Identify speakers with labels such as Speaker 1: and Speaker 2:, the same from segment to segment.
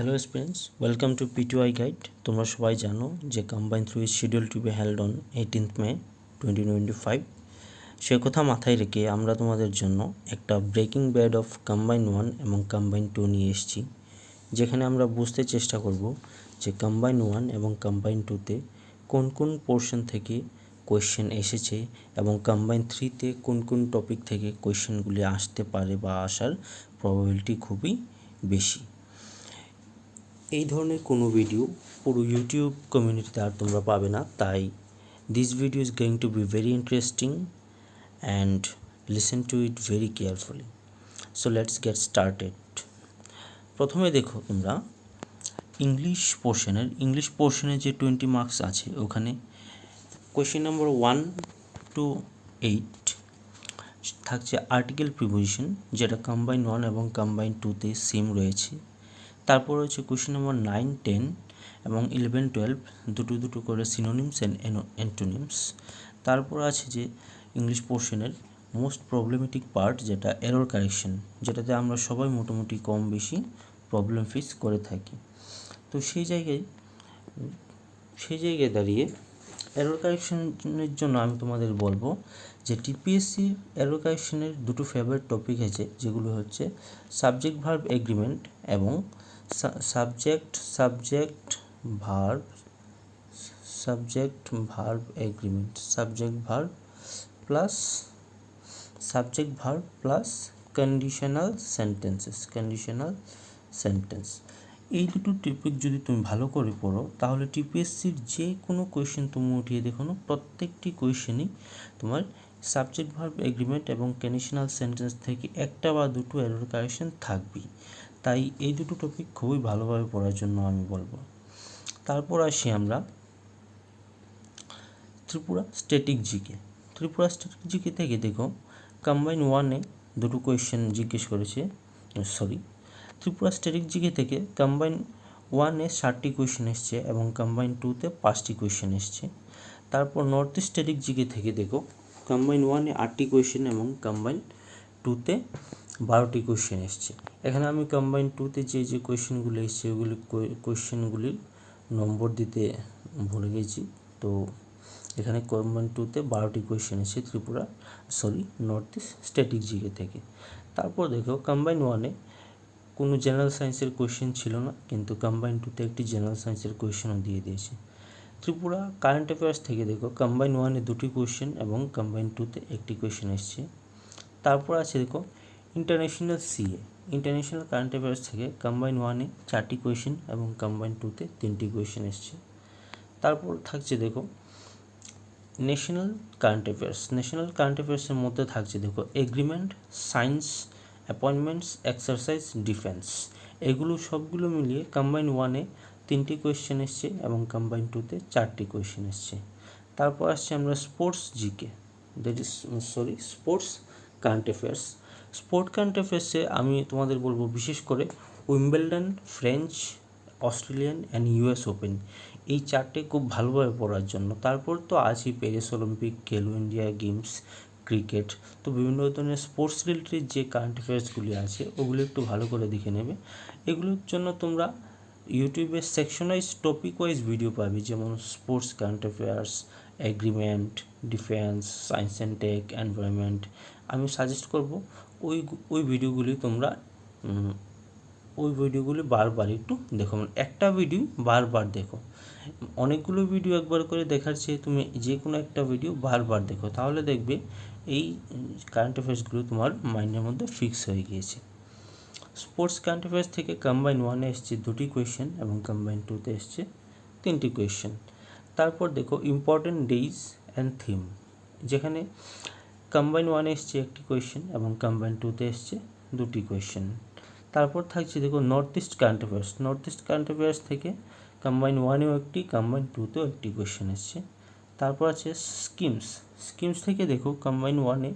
Speaker 1: Hello students, welcome to P2I guide. তোমরা সবাই জানো যে combine 3 is schedule to be held on 18th May 2025। সে কথা মাথায় রেখে আমরা তোমাদের জন্য একটা ব্রেকিং ব্যাড অফ কম্বাইন 1 এবং কম্বাইন 2 নিয়ে এসেছি, যেখানে আমরা বুঝতে চেষ্টা করব যে কম্বাইন 1 এবং কম্বাইন 2তে কোন কোন পোর্শন থেকে কোয়েশ্চেন এসেছে এবং কম্বাইন 3তে কোন কোন টপিক থেকে কোয়েশ্চেনগুলি আসতে পারে বা আসার প্রবাবিলিটি খুবই বেশি। এই ধরনের কোনো ভিডিও পুরো ইউটিউব কমিউনিটিতে আর তোমরা পাবে না, তাই this video is going to be very interesting and listen to it very carefully. So let's get started. প্রথমে দেখো তোমরা ইংলিশ পোর্শনে যে 20 মার্কস আছে, ওখানে কোয়েশ্চেন নম্বর 1 to 8 থাকছে আর্টিকেল প্রিপোজিশন, যেটা কম্বাইন 1 এবং কম্বাইন 2তে সেম রয়েছে। তারপর হচ্ছে কোয়েশ্চেন নম্বর 9, 10 এবং 11, 12 দুটো করে সিনোনিমস অ্যান্ড অ্যান্টোনিমস। তারপর আছে যে ইংলিশ পোর্শনের মোস্ট প্রবলেমেটিক পার্ট, যেটা এরর কারেকশন, যেটাতে আমরা সবাই মোটামুটি কম বেশি প্রবলেম ফেস করে থাকি। তো সেই জায়গায় দাঁড়িয়ে এরর কারেকশনের জন্য আমি তোমাদের বলবো যে টিপিএসসির এরর কারেকশনের দুটো ফেভারিট টপিক আছে, যেগুলো হচ্ছে সাবজেক্ট ভার্ব এগ্রিমেন্ট এবং subject verb agreement, subject verb plus conditional sentence. এই দুটো টপিক যদি তুমি ভালো করে পড়ো, তাহলে টিপিএসসির যে কোনো কোয়েশ্চেন তুমি উঠিয়ে দেখো না, প্রত্যেকটি কোয়েশ্চেনই তোমার সাবজেক্ট ভার্ব এগ্রিমেন্ট এবং কন্ডিশনাল সেন্টেন্স থেকে একটা বা দুটো এরর কারেকশন থাকবেই। তাই এই দুটো টপিক খুবই ভালোভাবে পড়ার জন্য আমি বলবো। তারপর আসি আমরা ত্রিপুরা স্ট্যাটিক জিকে থেকে দেখো কম্বাইন 1-এ দুটো কোয়েশ্চেন জিজ্ঞেস করেছে, ত্রিপুরা স্ট্যাটিক জিকে থেকে কম্বাইন 1-এ 60টি কোয়েশ্চেন এসছে এবং কম্বাইন 2-তে 5টি কোয়েশ্চেন এসছে। তারপর নর্থ ইস্ট স্ট্যাটিক জিকে থেকে দেখো কম্বাইন 1-এ 8টি কোয়েশ্চেন এবং কম্বাইন 2-তে 12টি কোয়েশ্চেন এসছে। এখানে আমি কম্বাইন 2-তে যে কোয়েশ্চেনগুলি এসছে ওগুলি কোয়েশ্চেনগুলির নম্বর দিতে ভুলে গেছি। তো এখানে কম্বাইন 2-তে 12টি কোয়েশ্চেন এসছে নর্থ ইস্ট স্ট্যাটিক জিকে থেকে। তারপর দেখো কম্বাইন 1-এ কোনো জেনারেল সায়েন্সের কোয়েশ্চেন ছিল না, কিন্তু কম্বাইন 2-তে একটি জেনারেল সায়েন্সের কোয়েশ্চেনও দিয়ে দিয়েছে। ত্রিপুরা কারেন্ট অ্যাফেয়ার্স থেকে দেখো কম্বাইন 1-এ 2টি কোয়েশ্চেন এবং কম্বাইন 2-তে একটি কোয়েশ্চেন এসছে। তারপর আছে দেখো ইন্টারন্যাশনাল কারেন্ট অ্যাফেয়ার্স থেকে কম্বাইন 1-এ 4টি কোয়েশ্চেন এবং কম্বাইন 2-তে 3টি কোয়েশ্চেন এসছে। তারপর থাকছে দেখো ন্যাশনাল কারেন্ট অ্যাফেয়ার্সের মধ্যে থাকছে দেখো agreement, science, appointments, exercise, defence. এগুলো সবগুলো মিলিয়ে কম্বাইন 1-এ 3টি কোয়েশ্চেন এসছে এবং কম্বাইন 2-তে 4টি কোয়েশ্চেন এসছে। তারপর আসছে আমরা স্পোর্টস কারেন্ট অ্যাফেয়ার্সে আমি তোমাদের বলবো বিশেষ করে Wimbledon, French, Australian and US open, এই 4টে খুব ভালোভাবে পড়ার জন্য। তারপর তো আছেই প্যারিস অলিম্পিক, খেলো ইন্ডিয়া গেমস, ক্রিকেট। তো বিভিন্ন ধরনের স্পোর্টস রিলেটেড যে কারেন্ট অ্যাফেয়ার্সগুলি আছে ওগুলো একটু ভালো করে দেখে নেবে। এগুলোর জন্য তোমরা ইউটিউবে section wise, topic wise video পাবে, যেমন sports current affairs, agreement, defence, science and tech, environment. আমি সাজেস্ট করব ওই ভিডিওগুলি তোমরা বারবার একটু দেখো, একটা ভিডিও বারবার দেখো। অনেকগুলো ভিডিও একবার করে দেখার চেয়ে তুমি যে কোনো একটা ভিডিও বারবার দেখো, তাহলে দেখবে এই কারেন্ট অ্যাফেয়ার্সগুলো তোমার মাইন্ডের মধ্যে ফিক্স হয়ে গিয়েছে। স্পোর্টস কারেন্ট অ্যাফেয়ার্স থেকে কম্বাইন 1-এ এসছে 2টি কোয়েশ্চেন এবং কম্বাইন 2-তে এসছে 3টি কোয়েশ্চেন। তারপর দেখো ইম্পর্টেন্ট ডেইজ অ্যান্ড থিম, যেখানে কম্বাইন 1-এ এসছে 1টি কোয়েশ্চেন এবং কম্বাইন 2-তে এসছে 2টি কোয়েশ্চেন। তারপর থাকছে দেখো নর্থ ইস্ট কারেন্ট অ্যাফেয়ার্স থেকে কম্বাইন 1-এও একটি, কম্বাইন 2-তেও একটি কোয়েশ্চেন এসছে। তারপর আছে স্কিমস থেকে দেখো কম্বাইন 1-এ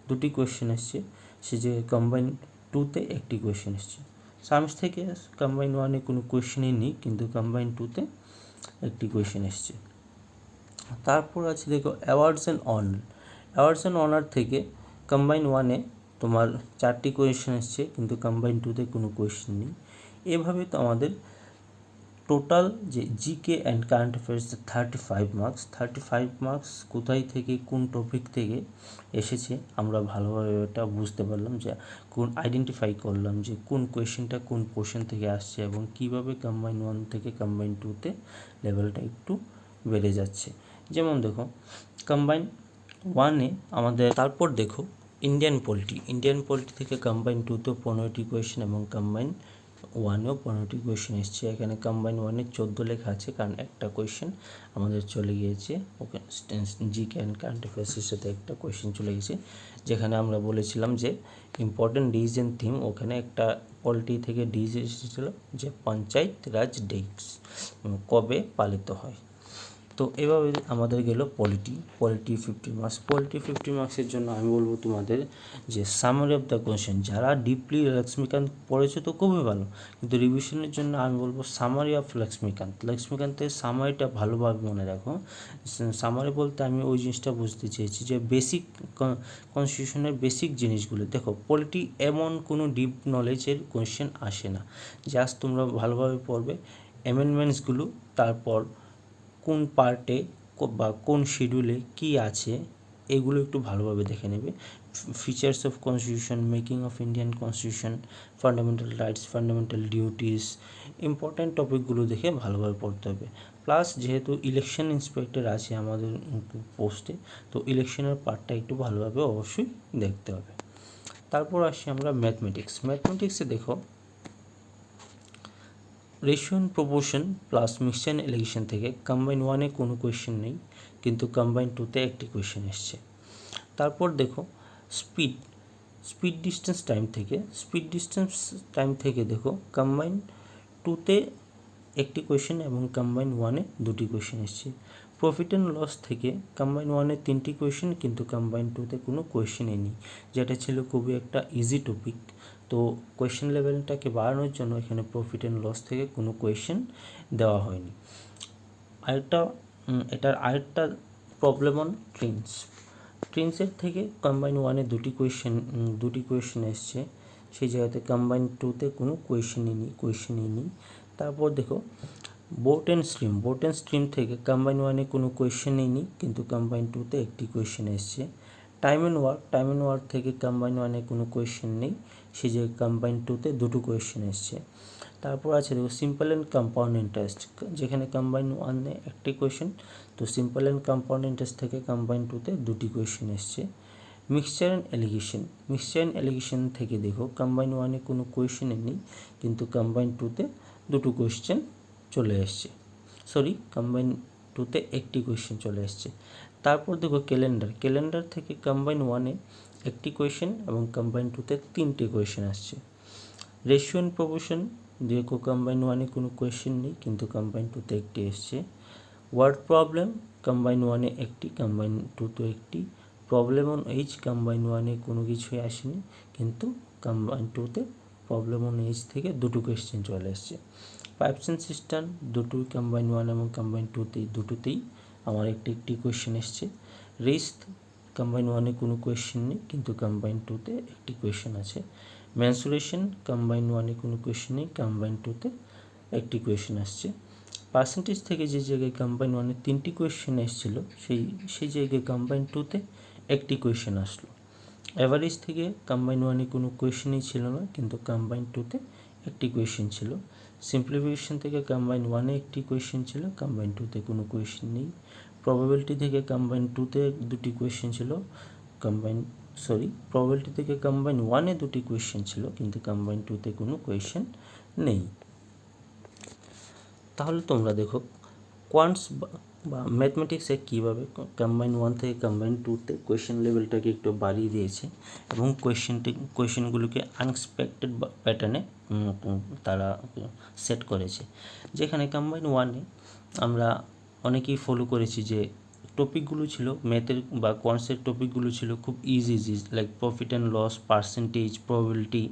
Speaker 1: 2টি কোয়েশ্চেন এসছে, সে যে কম্বাইন 2-তে একটি কোয়েশ্চেন এসছে। সায়েন্স থেকে কম্বাইন 1-এ কোনো কোয়েশ্চেনই নেই, কিন্তু কম্বাইন 2-তে একটি কোয়েশ্চেন এসছে। তারপর আছে দেখো অ্যাওয়ার্ডস অ্যান্ড অনার থেকে কম্বাইন 1-এ তোমার 4টি কোয়েশ্চেন এসছে, কিন্তু কম্বাইন 2-তে কোনো কোয়েশ্চেন নেই। এভাবে তো আমাদের টোটাল যে GK and current affairs 35 marks কোথায় থেকে কোন টপিক থেকে এসেছে আমরা ভালোভাবে এটা বুঝতে পারলাম, যে কোন আইডেন্টিফাই করলাম যে কোন কোয়েশ্চেনটা কোন পোর্শন থেকে আসছে এবং কিভাবে কম্বাইন 1 থেকে কম্বাইন 2তে লেভেলটা একটু বেড়ে যাচ্ছে। যেমন দেখো কম্বাইন 1-এ আমাদের, তারপর দেখো ইন্ডিয়ান পলিটি থেকে কম্বাইন 2তেও 15টি কোয়েশ্চেন এবং কম্বাইন 1-এও 15টি কোয়েশ্চেন এসছে। এখানে কম্বাইন 1-এ 14 লেখা আছে, কারণ একটা কোয়েশ্চেন আমাদের চলে গিয়েছে, ওকে জিকে অ্যান্ড কারেন্ট অ্যাফেয়ার্সের সাথে একটা কোয়েশ্চেন চলে গেছে, যেখানে আমরা বলেছিলাম যে ইম্পর্টেন্ট ডিজ অ্যান্ড থিম, ওখানে একটা পলিটি থেকে ডিজ এসেছিলো যে পঞ্চায়েত রাজ ডেস কবে পালিত হয়। তো এভাবে আমাদের গেল পলিটি 50 মার্কস। পলিটি 50 মার্কসের জন্য আমি বলবো তোমাদের যে সামারি অফ দ্য কোয়েশ্চেন, যারা ডিপলি লক্ষ্মীকান্ত পড়েছো তো খুবই ভালো, কিন্তু রিভিশনের জন্য আমি বলবো সামারি অফ লক্ষ্মীকান্তের সামারিটা ভালোভাবে মনে রাখো। সামারি বলতে আমি ওই জিনিসটা বুঝতে চেয়েছি যে বেসিক কনস্টিটিউশনের বেসিক জিনিসগুলো। দেখো পলিটি এমন কোনো ডিপ নলেজের কোয়েশ্চেন আসে না, জাস্ট তোমরা ভালোভাবে পড়বে অ্যামেন্ডমেন্টসগুলো, তারপর কোন পার্টে বা কোন শিডিউলে কি আছে এগুলো একটু ভালোভাবে দেখে নেবে। Features of constitution, making of Indian constitution, fundamental rights, fundamental duties, important টপিকগুলো দেখে ভালোভাবে পড়তে হবে। প্লাস যেহেতু ইলেকশন ইন্সপেক্টর আছে আমাদের পোস্টে, তো ইলেকশনের পার্টটা একটু ভালোভাবে অবশ্যই দেখতে হবে। তারপর আসি আমরা ম্যাথমেটিক্সে দেখো ratio and proportion plus mixture and allegation থেকে কম্বাইন 1-এ কোনো কোয়েশ্চেন নেই, কিন্তু কম্বাইন 2-তে একটি কোয়েশ্চেন এসছে। তারপর দেখো স্পিড ডিস্টেন্স টাইম থেকে দেখো কম্বাইন 2-তে একটি কোয়েশ্চেন এবং কম্বাইন 1-এ দুটি কোয়েশ্চেন এসছে। প্রফিট অ্যান্ড লস থেকে কম্বাইন 1-এ 3টি কোয়েশ্চেন, কিন্তু কম্বাইন 2-তে কোনো কোয়েশ্চেনই নেই, যেটা ছিল খুবই একটা ইজি টপিক। তো কোয়েশ্চেন লেভেলটাকে বাড়ানোর জন্য এখানে প্রফিট অ্যান্ড লস থেকে কোনো কোয়েশ্চেন দেওয়া হয়নি। এটার আরেকটা প্রবলেম অন ট্রেন্সের থেকে কম্বাইন 1-এ দুটি কোয়েশ্চেন এসছে, সেই জায়গাতে কম্বাইন 2-তে কোনো কোয়েশ্চেনই নেই। তারপর দেখো বোট অ্যান্ড স্ট্রিম থেকে কম্বাইন 1-এ কোনো কোয়েশ্চেনই নেই, কিন্তু কম্বাইন 2-তে একটি কোয়েশ্চেন এসছে। টাইম অ্যান্ড ওয়ার্ক থেকে কম্বাইন 1-এ কোনো কোয়েশ্চেন নেই, সেই যে কম্বাইন 2-তে দুটো কোয়েশ্চেন এসছে। তারপর আছে দেখো সিম্পল অ্যান্ড কম্পাউন্ড ইন্টারেস্ট, যেখানে কম্বাইন 1-এ একটি কোয়েশ্চেন, তো সিম্পল অ্যান্ড কম্পাউন্ড ইন্টারেস্ট থেকে কম্বাইন 2-তে দুটি কোয়েশ্চেন এসছে। মিক্সচার অ্যান্ড এলিগেশন থেকে দেখো কম্বাইন 1-এ কোনো কোয়েশ্চেনই নেই, কিন্তু কম্বাইন 2-তে দুটো কোয়েশ্চেন চলে এসছে, কম্বাইন 2-তে একটি কোয়েশ্চেন চলে এসছে। তারপর দেখো ক্যালেন্ডার থেকে কম্বাইন 1-এ একটি কোয়েশ্চেন এবং কম্বাইন 2-তে 3টে কোয়েশ্চেন আসছে। রেশিও অ্যান্ড প্রপোর্শন দেখো কম্বাইন 1-এ কোনো কোয়েশ্চেন নেই, কিন্তু কম্বাইন 2-তে একটি এসছে। ওয়ার্ড প্রবলেম কম্বাইন 1-এ একটি, কম্বাইন 2-তে একটি। প্রবলেম অন এজ কম্বাইন 1-এ কোনো কিছুই আসেনি, কিন্তু কম্বাইন 2-তে প্রবলেম অন এজ থেকে দুটো কোয়েশ্চেন চলে এসছে। পাইপস অ্যান্ড সিস্টেম দুটোই কম্বাইন 1 এবং কম্বাইন 2-তেই দুটোতেই আমার একটি কোয়েশ্চেন এসছে। রিস্ক কম্বাইন 1-এ কোনো কোয়েশ্চেন নেই, কিন্তু কম্বাইন 2-তে একটি কোয়েশ্চেন আছে। মেন্সুরেশন কম্বাইন 1-এ কোনো কোয়েশ্চেন নেই, কম্বাইন 2-তে একটি কোয়েশ্চেন আসছে। পার্সেন্টেজ থেকে যে জায়গায় কম্বাইন 1-এ 3টি কোয়েশ্চেন এসেছিলো, সেই জায়গায় কম্বাইন 2-তে একটি কোয়েশ্চেন আসলো। অ্যাভারেজ থেকে কম্বাইন 1-এ কোনো কোয়েশ্চেনই ছিল না, কিন্তু কম্বাইন 2-তে একটি কোয়েশ্চেন ছিল। সিম্পলিফিকেশন থেকে কম্বাইন 1-এ একটি কোয়েশ্চেন ছিল, কম্বাইন 2-তে কোনো কোয়েশ্চেন নেই। প্রবাবিলিটি থেকে কম্বাইন 2-তে দুটি কোয়েশ্চেন ছিল, প্রবাবিলিটি থেকে কম্বাইন 1-এ দুটি কোয়েশ্চেন ছিল, কিন্তু কম্বাইন 2-তে কোনো কোয়েশ্চেন নেই। তাহলে তোমরা দেখো কোয়ান্টস বা ম্যাথমেটিক্সে কীভাবে কম্বাইন 1 থেকে কম্বাইন 2-তে কোয়েশ্চেন লেভেলটাকে একটু বাড়িয়ে দিয়েছে এবং কোয়েশ্চেনগুলোকে আনএক্সপেক্টেড প্যাটার্নে তারা সেট করেছে। যেখানে কম্বাইন 1-এ আমরা অনেকেই ফলো করেছি যে টপিকগুলো ছিল ম্যাথের বা কোয়ান্টসের টপিকগুলো ছিল খুব easy like profit and loss, percentage, probability,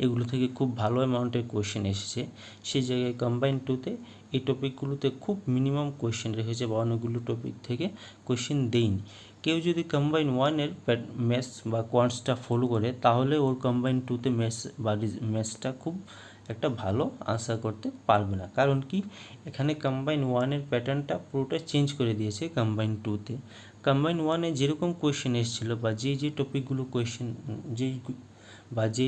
Speaker 1: এগুলো থেকে খুব ভালো অ্যামাউন্টের কোয়েশ্চেন এসেছে। সেই জায়গায় কম্বাইন 2-তে এই টপিকগুলোতে খুব মিনিমাম কোয়েশ্চেন রেখেছে বা অনেকগুলো টপিক থেকে কোয়েশ্চেন দেয়নি। কেউ যদি কম্বাইন 1-এর ম্যাথস বা কোয়ান্টসটা ফলো করে, তাহলে ওর কম্বাইন 2-তে ম্যাথসটা খুব একটা ভালো আনসার করতে পারবে না। কারণ কি, এখানে কম্বাইন ওয়ানের প্যাটার্নটা পুরোটা চেঞ্জ করে দিয়েছে কম্বাইন টুতে। কম্বাইন ওয়ানে যেরকম কোয়েশ্চেন এসেছিলো বা যে টপিকগুলো কোয়েশ্চেন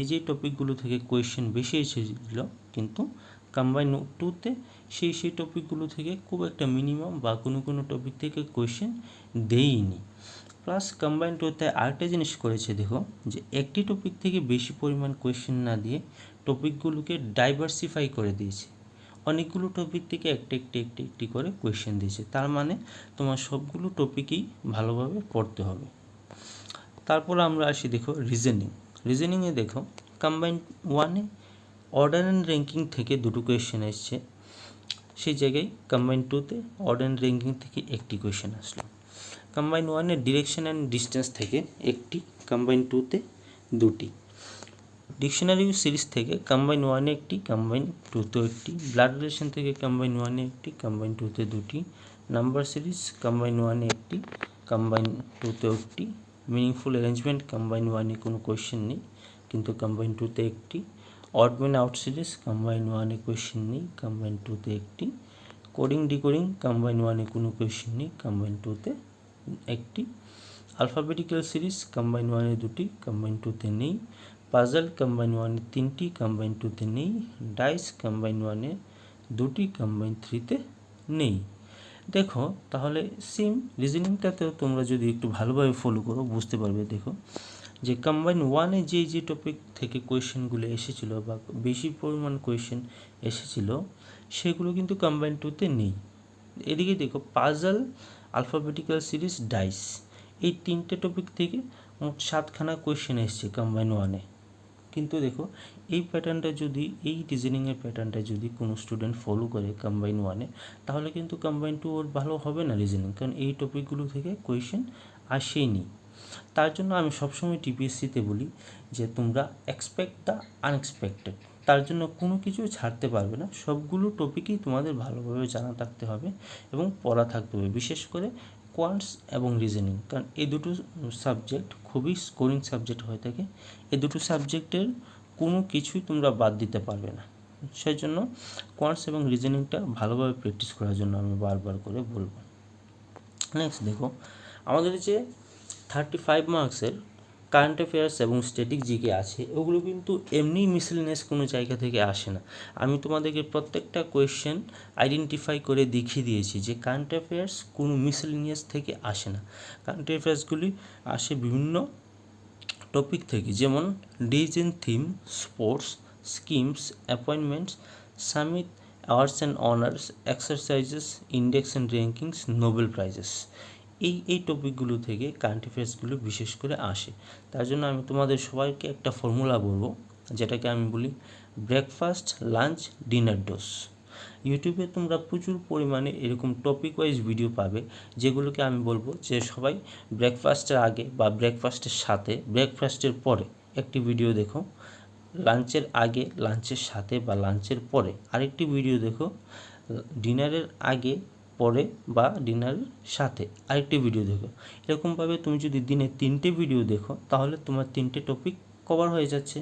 Speaker 1: যে টপিকগুলো থেকে কোয়েশ্চেন বেশি এসেছিলো, কিন্তু কম্বাইন টুতে সেই টপিকগুলো থেকে খুব একটা মিনিমাম বা কোনো টপিক থেকে কোয়েশ্চেন দেয়নি। প্লাস কম্বাইন টুতে আরেকটা জিনিস করেছে, দেখো যে একটি টপিক থেকে বেশি পরিমাণ কোয়েশ্চেন না দিয়ে টপিকগুলোকে ডাইভার্সিফাই করে দিয়েছে। অনেকগুলো টপিক থেকে একটি করে কোয়েশ্চেন দিয়েছে। তার মানে তোমার সবগুলো টপিকই ভালোভাবে পড়তে হবে। তারপর আমরা আসি, দেখো রিজনিংয়ে দেখো কম্বাইন ওয়ানে অর্ডার অ্যান্ড র্যাঙ্কিং থেকে 2টো কোয়েশ্চেন এসছে, সেই জায়গায় কম্বাইন টুতে অর্ডার অ্যান্ড র্যাঙ্কিং থেকে একটি কোয়েশ্চেন আসলো। কম্বাইন ওয়ানে ডিরেকশন অ্যান্ড ডিস্টেন্স থেকে একটি, কম্বাইন টুতে 2টি। ডিকশনারি সিরিজ থেকে কম্বাইন ওয়ানে একটি, কম্বাইন টুতে একটি। ব্লাড রিলেশন থেকে কম্বাইন ওয়ানে একটি, কম্বাইন টুতে 2টি। নাম্বার সিরিজ কম্বাইন ওয়ানে একটি, কম্বাইন টুতে একটি। মিনিংফুল অ্যারেঞ্জমেন্ট কম্বাইন ওয়ানে কোনো কোয়েশ্চেন নেই, কিন্তু কম্বাইন টুতে একটি। Odd man out series combine ওয়ানে কোয়েশ্চেন নেই, কম্বাইন টুতে একটি। কোডিং ডিকোডিং কম্বাইন ওয়ানে কোনো কোয়েশ্চেন নেই, কম্বাইন টুতে একটি। আলফাবেটিক্যাল সিরিজ কম্বাইন ওয়ানে 2টি, কম্বাইন টুতে নেই। পাজল কম্বাইন ওয়ানে 3টি, কম্বাইন টুতে নেই। ডাইস কম্বাইন ওয়ানে 2টি, কম্বাইন 3তে নেই। দেখো তাহলে সেম রিজনিংটাতেও তোমরা যদি একটু ভালোভাবে ফলো করো বুঝতে পারবে। দেখো যে কম্বাইন ওয়ানে যে টপিক থেকে কোয়েশ্চেনগুলো এসেছিলো বা বেশি পরিমাণ কোয়েশ্চেন এসেছিলো, সেগুলো কিন্তু কম্বাইন টুতে নেই। এদিকে দেখো পাজল, আলফাবেটিক্যাল সিরিজ, ডাইস, এই 3টে টপিক থেকে মোট 7খানা কোয়েশ্চেন এসছে কম্বাইন ওয়ানে। কিন্তু দেখো এই প্যাটার্নটা যদি, এই রিজনিংয়ের প্যাটার্নটা যদি কোনো স্টুডেন্ট ফলো করে কম্বাইন ওয়ানে, তাহলে কিন্তু কম্বাইন টু ওর ভালো হবে না রিজনিং, কারণ এই টপিকগুলো থেকে কোয়েশ্চেন আসেনি। তার জন্য আমি সবসময় টিপিএসসিতে বলি যে তোমরা এক্সপেক্ট দ্য আনএক্সপেক্টেড। তার জন্য কোনো কিছু ছাড়তে পারবে না, সবগুলো টপিকই তোমাদের ভালোভাবে জানা থাকতে হবে এবং পড়া থাকতে হবে, বিশেষ করে কোয়ান্টস এবং রিজনিং, কারণ এই দুটো সাবজেক্ট খুবই স্কোরিং সাবজেক্ট হয়ে থাকে। এই দুটো সাবজেক্টের কোনো কিছুই তোমরা বাদ দিতে পারবে না। সেই জন্য কোয়ান্টস এবং রিজনিংটা ভালোভাবে প্র্যাকটিস করার জন্য আমি বারবার করে বলবো। নেক্সট দেখো আমাদের যে 35 মার্কসের কারেন্ট অ্যাফেয়ার্স এবং স্ট্যাটিক জিকে আছে, ওগুলো কিন্তু এমনি মিসেলেনিয়াস কোনো জায়গা থেকে আসে না। আমি তোমাদেরকে প্রত্যেকটা কোয়েশ্চেন আইডেন্টিফাই করে দেখিয়ে দিয়েছি যে কারেন্ট অ্যাফেয়ার্স কোনো মিসেলেনিয়াস থেকে আসে না। কারেন্ট অ্যাফেয়ার্সগুলি আসে বিভিন্ন টপিক থেকে, যেমন days and theme, sports, schemes, appointments, summit, awards and honours, exercises, index and rankings, Nobel prizes, এই টপিকগুলো থেকে কারেন্ট অ্যাফেয়ার্সগুলো বিশেষ করে আসে। তার জন্য আমি তোমাদের সবাইকে একটা ফর্মুলা বলবো, যেটাকে আমি বলি ব্রেকফাস্ট, লাঞ্চ, ডিনার ডোজ। ইউটিউবে তোমরা প্রচুর পরিমাণে এরকম টপিক ওয়াইজ ভিডিও পাবে, যেগুলোকে আমি বলবো যে সবাই ব্রেকফাস্টের আগে বা ব্রেকফাস্টের সাথে, ব্রেকফাস্টের পরে একটি ভিডিও দেখো, লাঞ্চের আগে, লাঞ্চের সাথে বা লাঞ্চের পরে আরেকটি ভিডিও দেখো, ডিনারের আগে, পরে বা ডিনারের সাথে আরেকটি ভিডিও দেখো। এরকমভাবে তুমি যদি দিনে 3টে ভিডিও দেখো, তাহলে তোমার 3টে টপিক কভার হয়ে যাচ্ছে।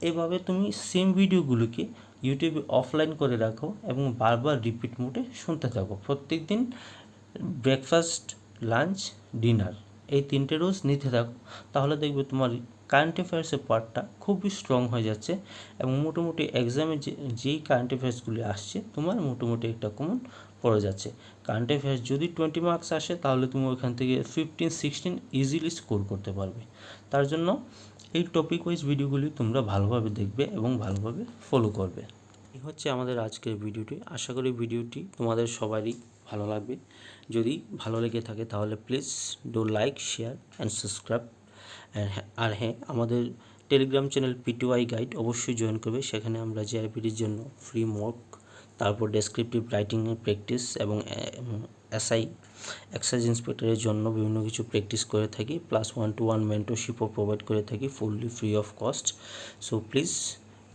Speaker 1: এভাবে তুমি সেম ভিডিওগুলোকে ইউটিউবে অফলাইন করে রাখো এবং বারবার রিপিট মোডে শুনতে থাকো। প্রত্যেক দিন ব্রেকফাস্ট, লাঞ্চ, ডিনার এই 3টে রোজ নিতে থাকো, তাহলে দেখবে তোমার কারেন্ট অ্যাফেয়ার্সের পার্টটা খুবই স্ট্রং হয়ে যাচ্ছে এবং মোটামুটি এক্সামে যেই কারেন্ট অ্যাফেয়ার্সগুলি আসছে তোমার মোটামুটি একটা কমন পড়ে যাচ্ছে। কারেন্ট অ্যাফেয়ার্স যদি 20 মার্কস আসে, তাহলে তুমি ওইখান থেকে 15-16 ইজিলি স্কোর করতে পারবে। তার জন্য এই টপিক ওয়াইজ ভিডিওগুলি তোমরা ভালোভাবে দেখবে এবং ভালোভাবে ফলো করবে। এই হচ্ছে আমাদের আজকের ভিডিওটি। আশা করি ভিডিওটি তোমাদের সবারই ভালো লাগবে। যদি ভালো লেগে থাকে তাহলে please do like, share and subscribe. আর হ্যাঁ, আমাদের টেলিগ্রাম চ্যানেল পিটিওয়াই গাইড অবশ্যই জয়েন করবে। সেখানে আমরা জিআরপিটির জন্য ফ্রি মক, তারপর ডেসক্রিপটিভ রাইটিংয়ের প্র্যাকটিস এবং এসআই এক্সাইজ ইন্সপেক্টরের জন্য বিভিন্ন কিছু প্র্যাকটিস করে থাকি, প্লাস 1-to-1 মেন্টরশিপও প্রোভাইড করে থাকি fully free of cost. So please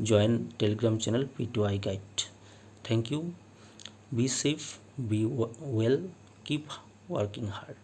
Speaker 1: join Telegram channel PTY guide. Thank you, be safe, be well, keep working hard.